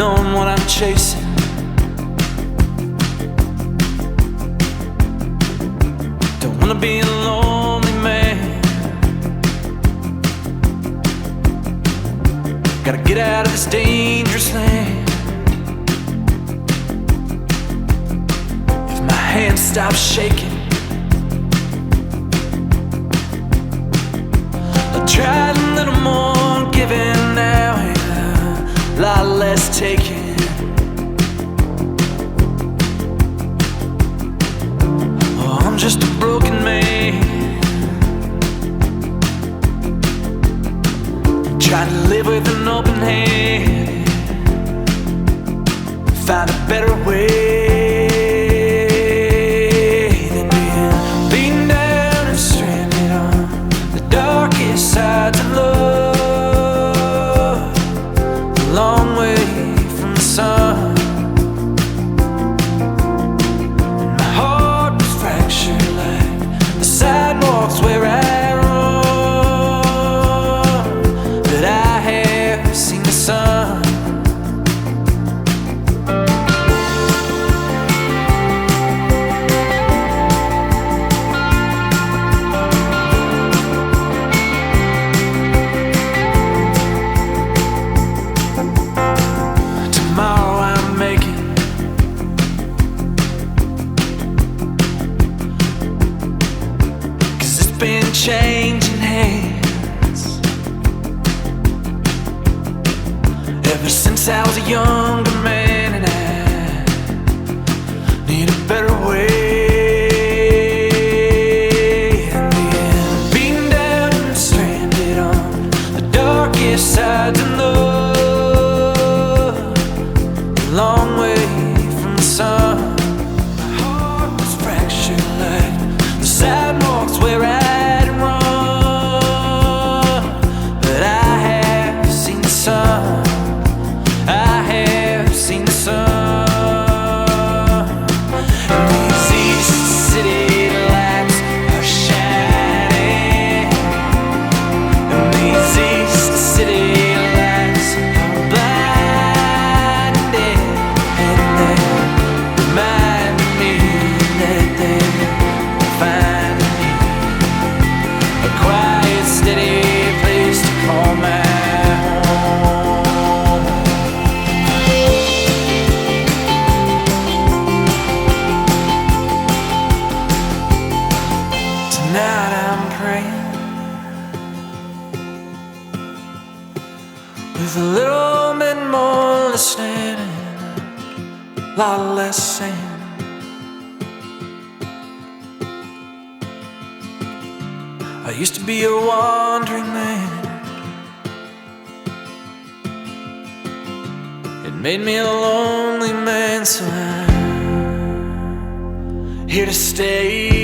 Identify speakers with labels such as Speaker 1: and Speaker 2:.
Speaker 1: knowing what I'm chasing. Don't wanna be a lonely man. Gotta get out of this dangerous land. If my hand stops shaking, I'll try a little more giving now and a lot less taking. Oh, I'm just a broken man, trying to live with an open hand, find a better way than being beaten down and stranded on the darkest sides of love, a long way from the sun. And my heart was fractured like the sidewalks where I changing hands ever since I was a younger man, and I need a better way than being beaten down and stranded on the darkest sides of love, a long way from the sun. My heart was fractured like the sidewalks where I with a little bit more listening and a lot less saying. I used to be a wandering man. It made me a lonely man, so I'm here to stay.